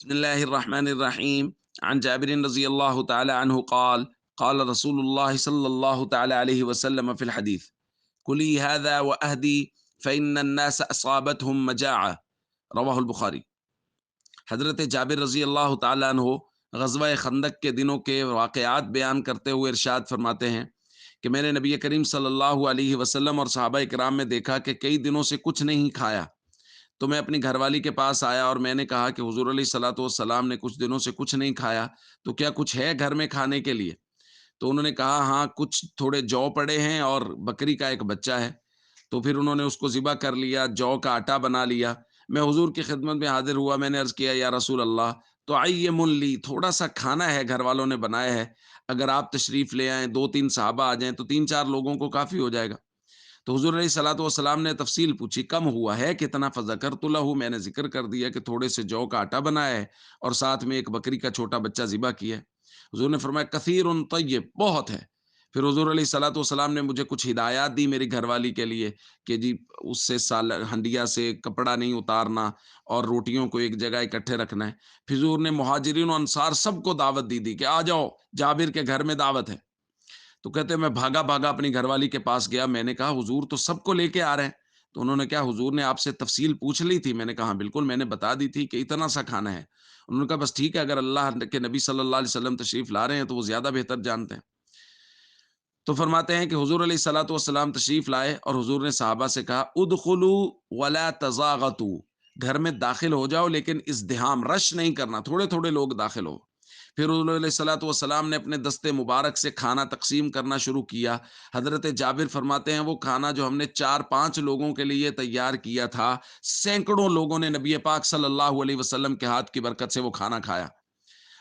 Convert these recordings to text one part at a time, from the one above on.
بسم الله الرحمن الرحيم. عن جابر رضي الله تعالى عنه قال قال رسول الله صلى الله تعالى عليه وسلم في الحديث: كلي هذا وأهدي فإن الناس أصابتهم مجاعة. رواہ البخاری۔ حضرت جابر رضی اللہ تعالیٰ عنہ غزوہ خندق کے دنوں کے واقعات بیان کرتے ہوئے ارشاد فرماتے ہیں کہ میں نے نبی کریم صلی اللہ علیہ وسلم اور صحابہ کرام میں دیکھا کہ کئی دنوں سے کچھ نہیں کھایا، تو میں اپنی گھر والی کے پاس آیا اور میں نے کہا کہ حضور علیہ الصلوۃ والسلام نے کچھ دنوں سے کچھ نہیں کھایا، تو کیا کچھ ہے گھر میں کھانے کے لیے؟ تو انہوں نے کہا ہاں، کچھ تھوڑے جو پڑے ہیں اور بکری کا ایک بچہ ہے۔ تو پھر انہوں نے اس کو ذبح کر لیا، جو کا آٹا بنا لیا۔ میں حضور کی خدمت میں حاضر ہوا، میں نے عرض کیا یا رسول اللہ، تو آئیے لی تھوڑا سا کھانا ہے، گھر والوں نے بنایا ہے، اگر آپ تشریف لے آئیں، دو تین صحابہ آ جائیں تو تین چار لوگوں کو کافی ہو جائے گا۔ تو حضور علیہ الصلوۃ والسلام نے تفصیل پوچھی، کم ہوا ہے کتنا؟ فذکرت لہ، میں نے ذکر کر دیا کہ تھوڑے سے جو کا آٹا بنایا ہے اور ساتھ میں ایک بکری کا چھوٹا بچہ ذبح کیا ہے۔ حضور نے فرمایا کثیر طیب، بہت ہے۔ پھر حضور علیہ الصلوۃ والسلام نے مجھے کچھ ہدایات دی میری گھر والی کے لیے کہ جی اس سے ہنڈیا سے کپڑا نہیں اتارنا اور روٹیوں کو ایک جگہ اکٹھے رکھنا ہے۔ پھر حضور نے مہاجرین و انصار سب کو دعوت دی کہ آ جاؤ، جابر کے گھر میں دعوت ہے۔ تو کہتے ہیں میں بھاگا بھاگا اپنی گھر والی کے پاس گیا، میں نے کہا حضور تو سب کو لے کے آ رہے ہیں۔ تو انہوں نے کہا حضور نے آپ سے تفصیل پوچھ لی تھی؟ میں نے کہا ہاں بالکل، میں نے بتا دی تھی کہ اتنا سا کھانا ہے۔ انہوں نے کہا بس ٹھیک ہے، اگر اللہ کے نبی صلی اللہ علیہ وسلم تشریف لا رہے ہیں تو وہ زیادہ بہتر جانتے ہیں۔ تو فرماتے ہیں کہ حضور علیہ الصلوۃ والسلام تشریف لائے اور حضور نے صحابہ سے کہا ادخلوا ولا تزاغطوا، گھر میں داخل ہو جاؤ لیکن ازدحام رش نہیں کرنا، تھوڑے تھوڑے لوگ داخل ہو۔ پھر حضور علیہ الصلوۃ والسلام نے اپنے دستے مبارک سے کھانا تقسیم کرنا شروع کیا۔ حضرت جابر فرماتے ہیں وہ کھانا جو ہم نے چار پانچ لوگوں کے لیے تیار کیا تھا، سینکڑوں لوگوں نے نبی پاک صلی اللہ علیہ وسلم کے ہاتھ کی برکت سے وہ کھانا کھایا۔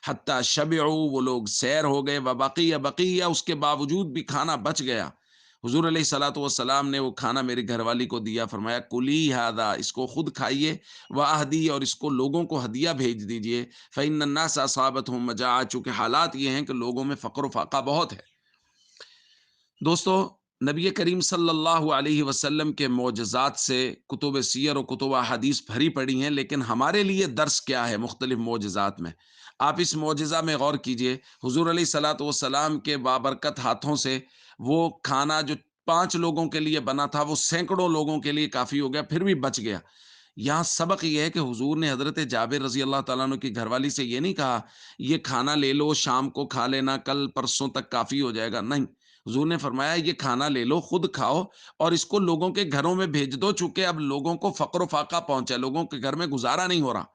حتیٰ شبعوا، وہ لوگ سیر ہو گئے، وبقیہ بقیہ، اس کے باوجود بھی کھانا بچ گیا۔ حضور علیہ الصلوۃ والسلام نے وہ کھانا میری گھر والی کو دیا، فرمایا کلی ھذا، اس کو خود کھائیے، واہدی، اور اس کو لوگوں کو ہدیہ بھیج دیجئے، فإن الناس اصابتهم مجاعہ، چونکہ حالات یہ ہیں کہ لوگوں میں فقر و فاقہ بہت ہے۔ دوستو، نبی کریم صلی اللہ علیہ وسلم کے معجزات سے کتب سیر و کتب احادیث بھری پڑی ہیں، لیکن ہمارے لیے درس کیا ہے مختلف معجزات میں؟ آپ اس معجزہ میں غور کیجئے۔ حضور علیہ الصلوۃ والسلام کے بابرکت ہاتھوں سے وہ کھانا جو پانچ لوگوں کے لیے بنا تھا وہ سینکڑوں لوگوں کے لیے کافی ہو گیا، پھر بھی بچ گیا۔ یہاں سبق یہ ہے کہ حضور نے حضرت جابر رضی اللہ تعالیٰ عنہ کی گھر والی سے یہ نہیں کہا یہ کھانا لے لو، شام کو کھا لینا، کل پرسوں تک کافی ہو جائے گا، نہیں۔ حضور نے فرمایا یہ کھانا لے لو، خود کھاؤ اور اس کو لوگوں کے گھروں میں بھیج دو، چونکہ اب لوگوں کو فقر و فاقہ پہنچا، لوگوں کے گھر میں گزارا نہیں ہو رہا۔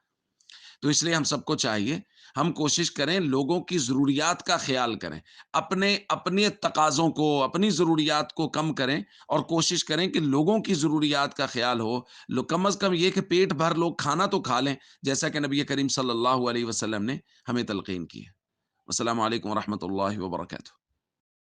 تو اس لیے ہم سب کو چاہیے ہم کوشش کریں لوگوں کی ضروریات کا خیال کریں، اپنے تقاضوں کو، اپنی ضروریات کو کم کریں اور کوشش کریں کہ لوگوں کی ضروریات کا خیال ہو۔ کم از کم یہ کہ پیٹ بھر لوگ کھانا تو کھا لیں، جیسا کہ نبی کریم صلی اللہ علیہ وسلم نے ہمیں تلقین کی ہے۔ السلام علیکم ورحمۃ اللہ وبرکاتہ۔